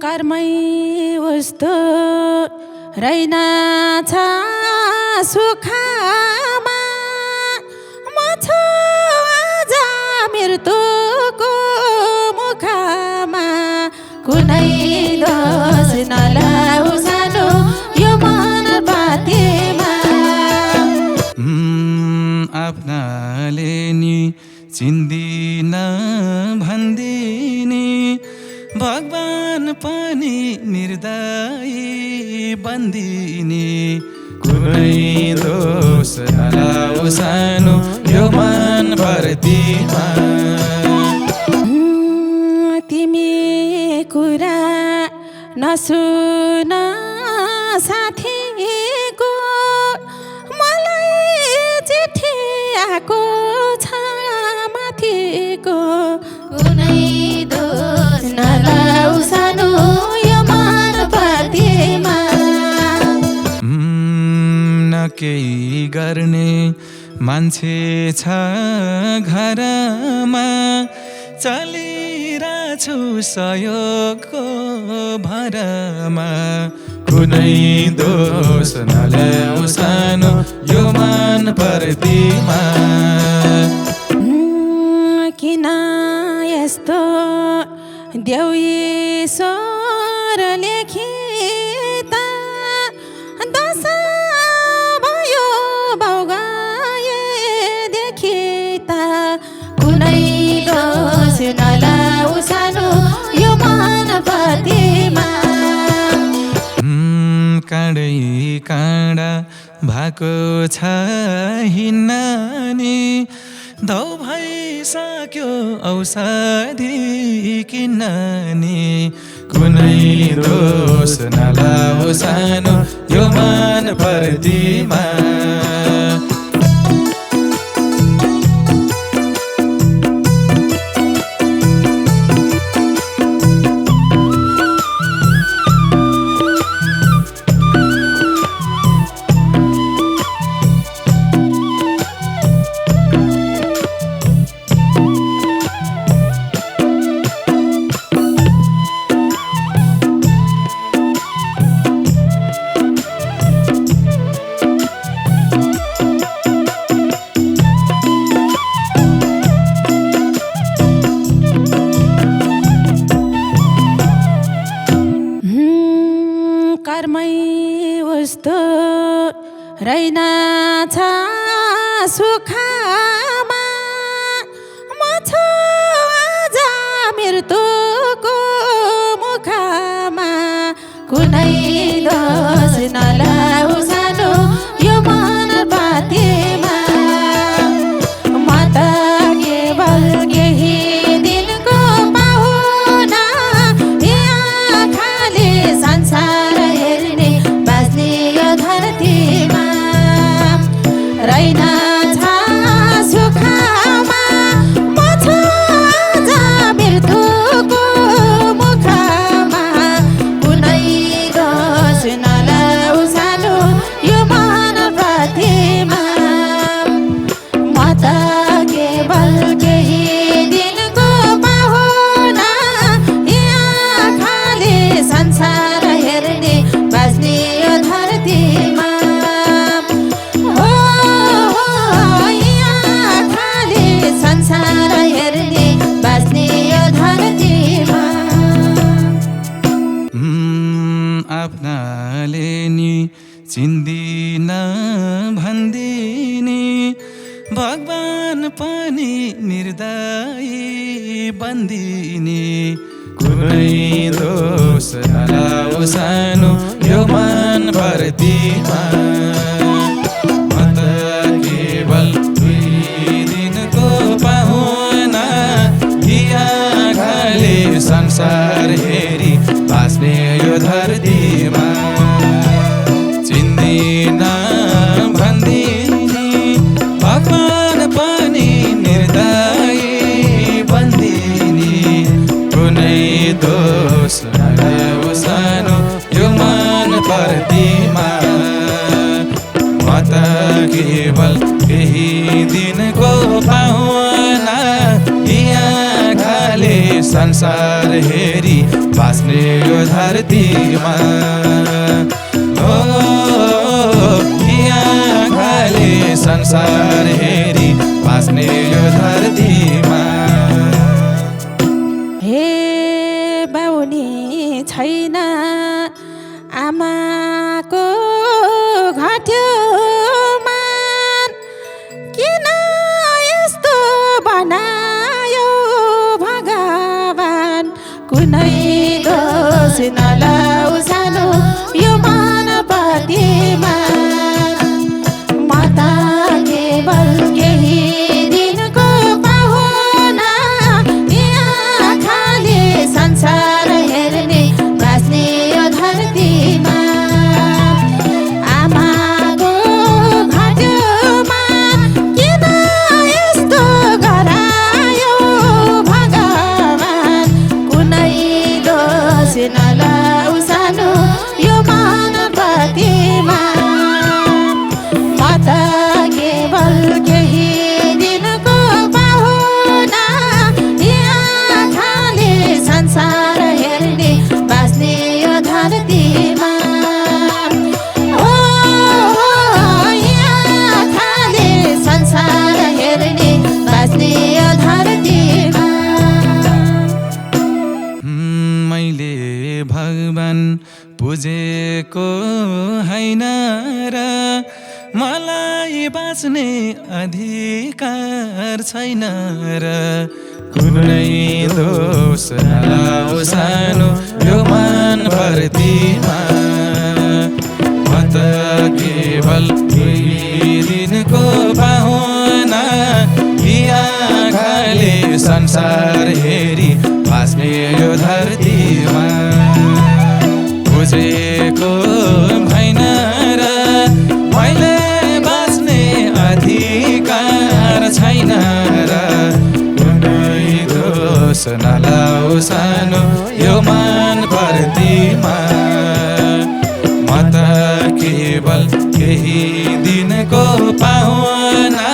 कर्मै उस्तो रहेनछ सुखमा म छु आज मृत्युको मुखमा कुनै दोष नलाऊ सानो यो मन पातेमा आफ्नाले नि चिन्दिन भन्दिने भगवान पनि निर्दयी बन्दिने कुनै दोष नलाऊ सानो यो मन प्रतिमा तिमी कुरा नसुन साथीको मलाई चिठी आएको छ माथिको कुनै दोष नलाऊ सानो यो मन प्रतिमा न केही गर्ने मान्छे छ घरमा चलिरहेछु सहयोगको भरमा कुनै दोष नल्याऊ सानो यो मन प्रतिमा किन यस्तो देऊ ईश्वर लेखी त दशा भयो बाउगाएदेखि त कुनै दोष नलाऊ सानो यो मन प्रतिमा काँडै काँडा भएको छ हिन्नानी धौ भइसक्यो औषधि किन्नानी कुनै दोष नलाऊ सानो यो मन प्रतिमा कर्मै उस्तो रहेनछ सुखमा म छु आज मृत्युको मुखमा कुनै दोष नलाऊ सानो यो मन प्रतिमा म त केवल केही दिनको पाहुना यहाँ खाली संसार हेर्ने बाँच्ने यो धरतीमा रहेनछ सुखमा म छु आज मृत्युको मुखमा कुनै दोष नलाऊ सानो यो मन प्रतिमा म त केवल केही दिनको पाहुना यहाँ खाली संसार हेर्ने बाँच्ने यो धरतीमा हो यहाँ खाली संसार हेर्ने बाँच्ने यो धरतीमा आफ्नाले नि चिन्दिन भन्दिने भगवान पनि निर्दयी बन्दिने कुनै दोष नलाऊ सानो यो मन प्रतिमा म त केवल 2 दिनको पाहुना यहाँ खाली संसार हेरी बाँच्ने यो धरतीमा चिन्दिन भन्दिने भगवान पनि निर्दयी बन्दिने कुनै दोष नलाऊ सानो यो मन प्रतिमा म त केवल केही दिनको पाहुना यहाँ खाली संसार हेरी बाँच्ने यो धरतीमा हो यी आँखाले संसार हेरी बाँच्ने यो धरतीमा हे बाउनी छैन आमाको घट्यो मान किन यस्तो बनायो भगवान कुनै दोष नलाऊ सानो यो मानवतामा म त केवल केही दिनको पाहुना यहाँ खाली संसार हेर्ने बाँच्ने यो धरतीमा आमाको घट्योमा किन यस्तो गरायो भगवान कुनै दोष नलाऊ सानो यो मानवतामा म त केवल केही दिनको पाहुना यहाँ खाली संसार हेर्ने बाँच्ने यो धरतीमा ओ यहाँ खाली संसार हेर्ने बाँच्ने यो धरतीमा मैले भगवान पुजेको हैन र मलाई बाँच्ने अधिकार छैन र कुनै दोष नलाऊ सानो यो मानवतामा म त केवल केही दिनको पाहुना यी आँखाले संसार हेरी बाँच्ने यो धरतीमा बुझेको भएन र मैले बाँच्ने अधिकार छैन र कुनै दोष नलाऊ सानो यो मानवतामा म त केवल केही दिनको पाहुना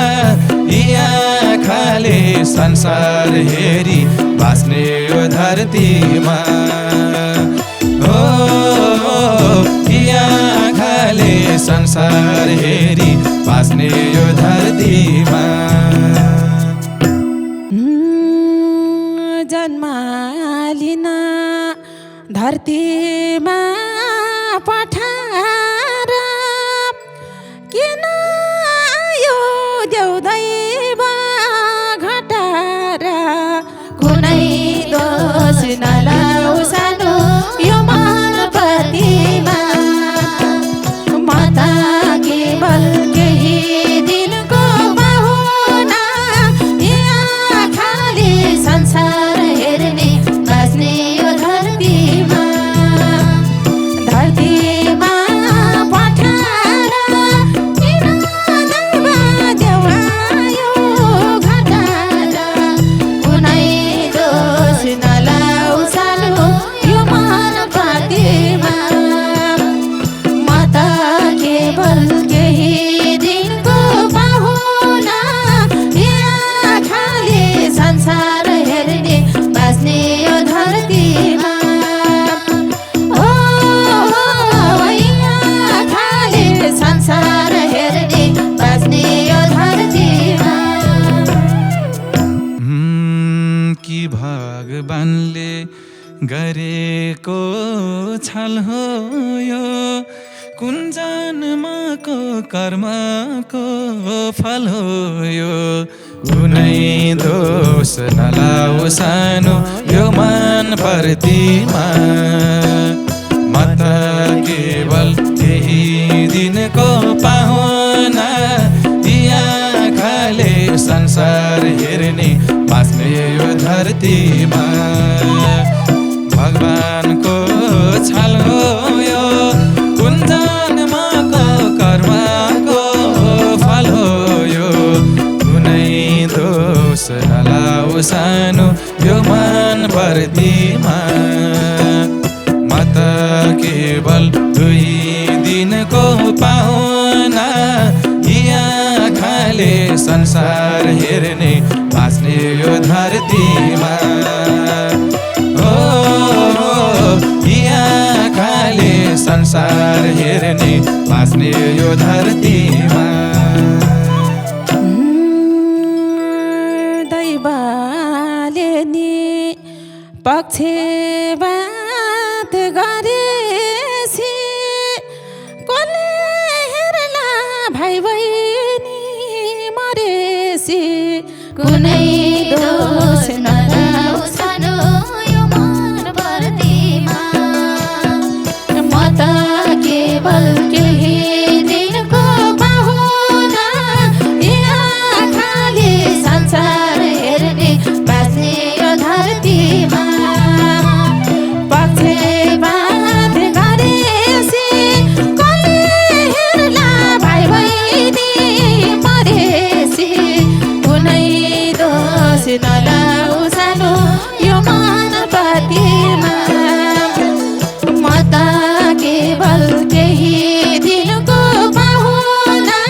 यी आँखाले संसार हेरी बाँच्ने यो धरतीमा हो यी आँखाले संसार हेरी बाँच्ने यो धरतीमा जन्म लिन धरतीमा पठाएर किन आयो देउदैव घटाएर कुनै दोष नलाऊ सानो यो मानवतामा म त केवल केही दिनको पाहुना यहाँ खाली संसार हेर्ने बाँच्ने यो धरतीमा पठाएर किन दैव देवायो घटाएर कुनै दोष नलाऊ सानो यो मानवतामा म त केवल केही दिनको पाहुना यहाँ खाली संसार हेर्ने बाँच्ने यो धरतीमा ओ यहाँ खाली संसार हेर्ने बाँच्ने यो धरतीमा कि भगवानले गरेको छल हो यो कुन जन्मको कर्मको फल हो यो कुनै दोष नलाऊ सानो यो मानवतामा म त केवल केही दिनको पाहुना यी आँखाले संसार हेर्ने बाँच्ने यो धरतीमा भगवानको छल हो यो कुन जन्मको कर्मको फल हो यो कुनै दोष नलाऊ सानो यो मानवतामा म त केवल 2 दिनको पाहुना यी आँखाले संसार हेर्ने बाँच्ने यो धरतीमा संसार हेर्ने बाँच्ने यो धरतीमा दैवले नि पक्षपात गरेछि कसले हेर्ला भाइ बहिनी मरेछि कुनै दोष नलाऊ सानो यो मन प्रतिमा म त केवल केही दिनको पाहुना यहाँ खाली संसार हेर्ने बाँच्ने यो धरतीमा पक्षपात गरेछि कसले हेर्ला भाइ बहिनी मरेछि कुनै दोष नलाऊ सानो यो मन प्रतिमा म त केवल केही दिनको पाहुना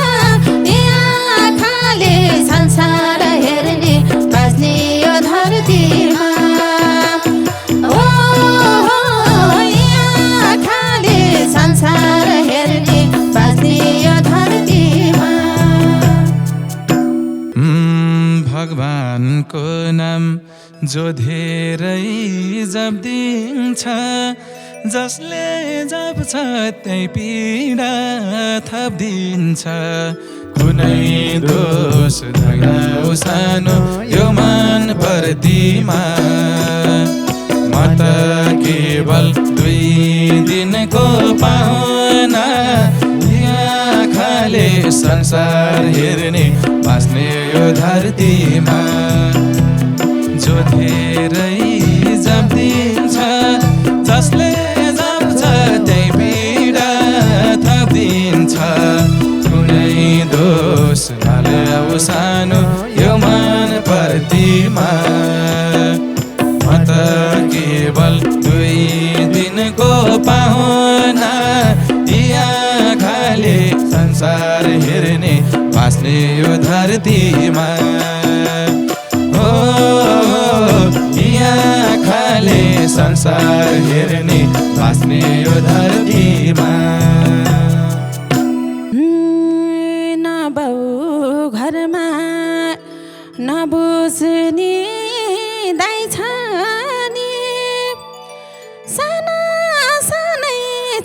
यहाँ खाली संसार हेर्ने बाँच्ने यो धरतीमा ओ यहाँ खाली संसार हेर्ने बाँच्ने यो धरतीमा भगवानको नाम जो धेरै जप्दिन्छ जसले जप्छ त्यही पीडा थप्दिन्छ कुनै दोष नलाऊ सानो यो मन प्रतिमा म त केवल 2 दिनको पाहुना यहाँ खाले संसार हेर्ने बाँच्ने यो धरतीमा जो धेरै जप्दिन्छ जसले जप्छ त्यही पीडा थप्दिन्छ कुनै दोष नलाऊ सानो यो मन प्रतिमा म त केवल 2 दिनको पाहुना यहाँ खाले संसार हेर्ने बाँच्ने यो धरतीमा हो यहाँ खाले संसार हेर्ने बाँच्ने यो धरतीमा न बाउ घरमा नबुझ्ने दाइ छ नि साना सानै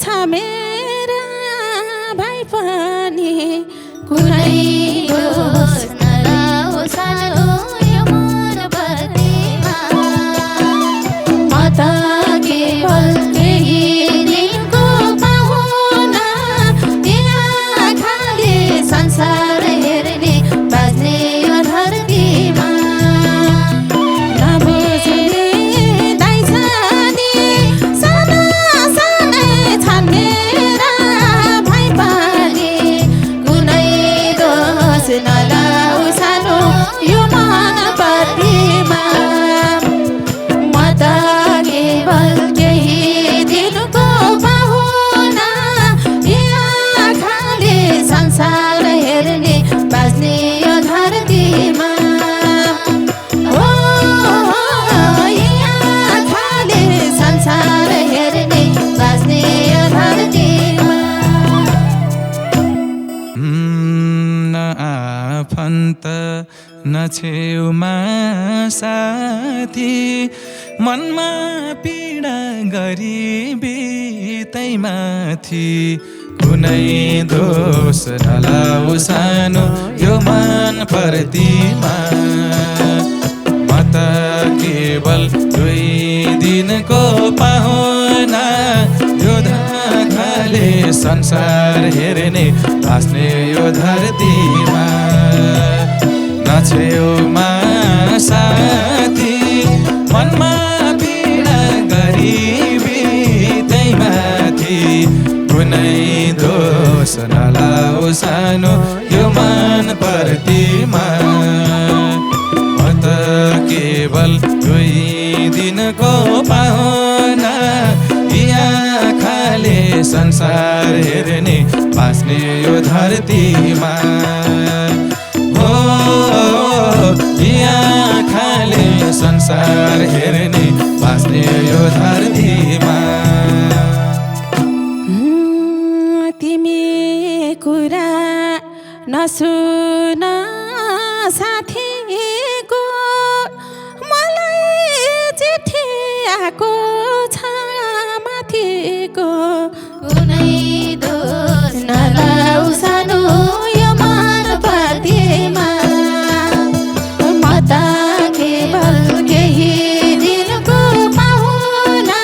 छ मेरा भाइ पनि कुनै दोष नलाऊ सानो यो मन प्रतिमा म त केवल केही दिनको पाहुना यहाँ खाली संसार हेर्ने बाँच्ने यो धरतीमा नबुझ्ने दाइ छ नि साना सानै छन् मेरा भाइ पनि कुनै दोष नलाऊ सानो यो मन प्रतिमा म त केवल केही दिनको पाहुना यहाँ खाली संसार हेर्ने बाँच्ने यो धरतीमा हो यहाँ खाली संसार हेर्ने बाँच्ने यो धरतीमा न आफन्त न छेउमा साथी मनमा पीडा गरिबी तै माथि कुनै दोष नलाऊ सानो यो मन प्रतिमा म त केवल 2 दिनको पाहुना यो खाले संसार हेर्ने बाँच्ने यो धरतीमा नछेउमा साथी मनमा पीडा गरिबी तै माथि कुनै दोष नलाऊ सानो यो मन प्रतिमा म त केवल 2 दिनको पाहुना यहाँ खाले संसार हेर्ने बाँच्ने यो धरतीमा हो यहाँ खाले संसार हेर्ने बाँच्ने यो धरतीमा नसुन साथीको मलाई चिठी आएको छ माथिको कुनै दोष नलाऊ सानो यो मनपतिमा म त केवल केही दिनको पाहुना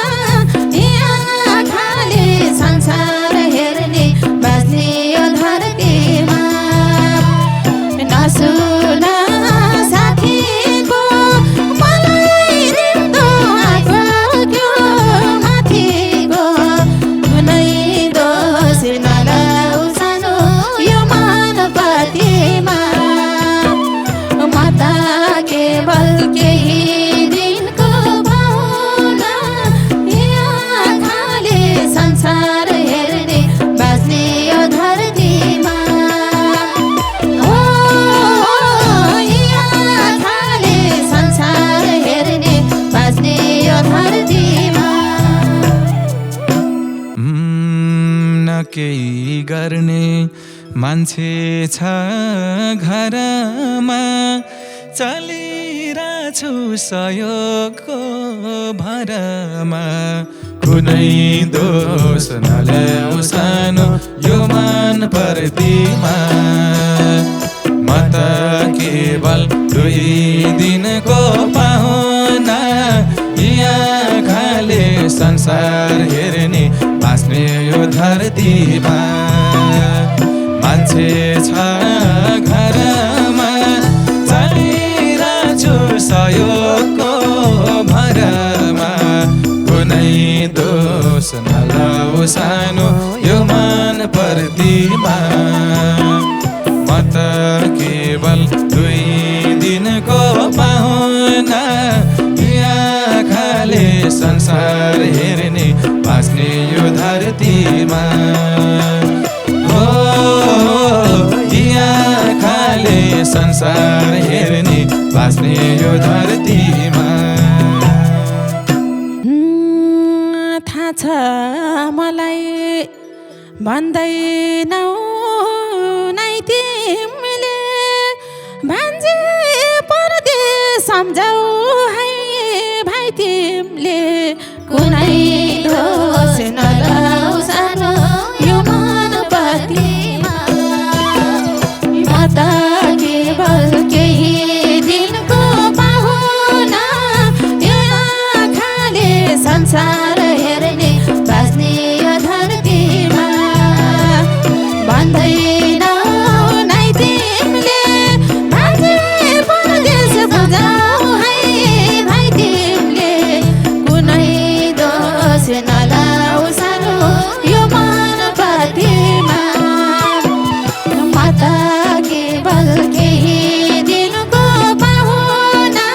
यहाँ खाली संसार हेर्ने बाँच्ने यो धरतीमा नसुन साथीको मलाई रित्तो आएको माथिको कुनै दोष नलाऊ सानो यो मनपतिमा म त केवल केही दिनको पाहुना यहाँ खाली संसार हेर्ने बाँच्ने यो धरतीमा हो यहाँ खाली संसार हेर्ने बाँच्ने यो धरतीमा न केही गर्ने मान्छे छ घरमा चलिरहेछु सहयोगको भरमा कुनै दोष नल्याऊ सानो यो मन प्रतिमा म त केवल 2 दिनको पाहुना यहाँ खाली संसार हेर्ने बाँच्ने यो धरतीमा मान्छे छ घरमा चलिरहेछु सहयोगको भरमा कुनै दोष नलाऊ सानो यो मन प्रतिमा म त केवल 2 दिनको पाहुना यहाँ खाली संसार हेर्ने बाँच्ने यो धरतीमा हो यहाँ खाली संसार हेर्ने बाँच्ने यो धरतीमा थाहा छ मलाई भन्दैनौ नै तिमीले भान्जे परदेश सम्झौ है भाइ तिमीले कुनै दोष नलाऊ सानो यो मनपतिमा म त केवल केही दिनको पाहुना यहाँ खाली संसार हेर्ने बाँच्ने यो धरतीमा भन्दैनौ नै तिमीले भान्जे परदेश बुझाउ है भाइ तिमीले कुनै दोष नलाऊ सानो यो मनपतिमा म त केवल केही दिनको पाहुना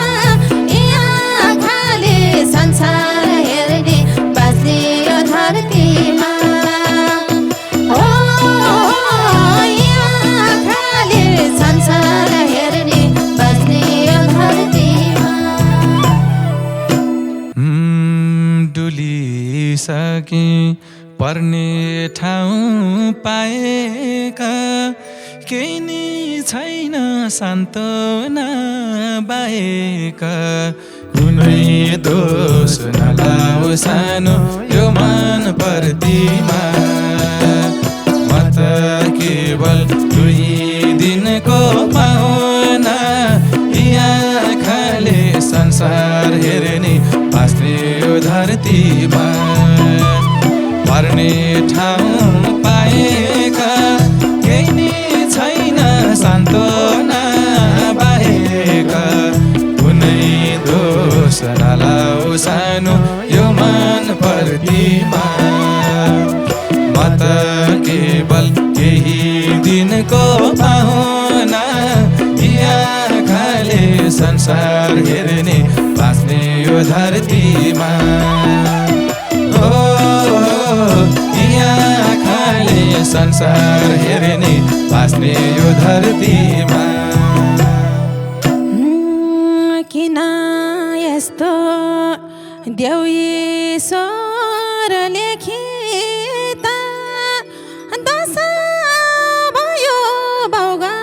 यहाँ खाली संसार हेर्ने बाँच्ने यो धरतीमा हो यहाँ खाली संसार हेर्ने बाँच्ने यो धरतीमा डुलिसके पर्ने ठाउँ पाएका केही नि छैन सान्त्वना बाहेक कुनै दोष नलाऊ सानो यो मन प्रतिमा म त केवल 2 दिनको पाहुना यहाँ खाली संसार हेर्ने बाँच्ने यो धरतीमा पर्ने ठाउँ पाएका केही नि छैन सान्त्वना बाहेक कुनै दोष नलाऊ सानो यो मन प्रतिमा म त केवल केही दिनको पाहुना यहाँ खाली संसार हेर्ने बाँच्ने यो धरतीमा हो यहाँ खाली संसार हेर्ने बाँच्ने यो धरतीमा किन यस्तो देऊ ईश्वर लेखिता दशा भयो बाउगा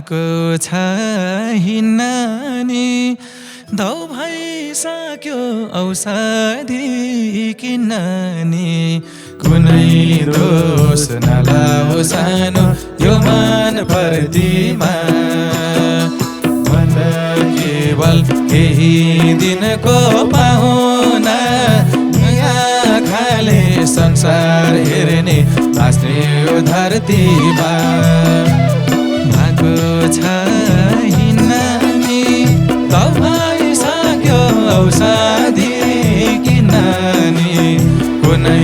भएको छ हिन्नानी धौ भइसक्यो औषधि किन्नानी कुनै दोष नलाओ सानो यो मन प्रतिमा मन केवल केही दिनको पाहुना नयाँ खाले संसार हेर्ने बाँच्ने यो धरतीमा भएको छ हिन्नानी धौ भइसक्यो औषधि किन्नानी कुनै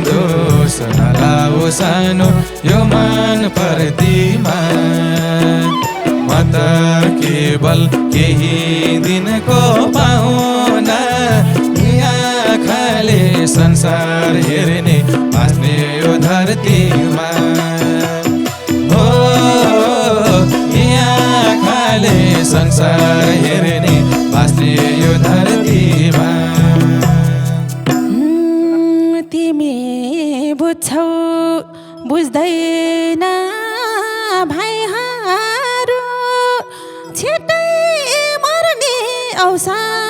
दोष नलाओ सानो यो मन प्रतिमा म त केवल केही दिनको पाहुना यहाँ खाले संसार हेर्ने बाँच्ने यो धरतीमा हो यहाँ खाले संसार हेर्ने बाँच्ने यो धरतीमा तिमी बुझ्छौ बुझ्दैन भाइहरू छिट्टै मर्ने औषधि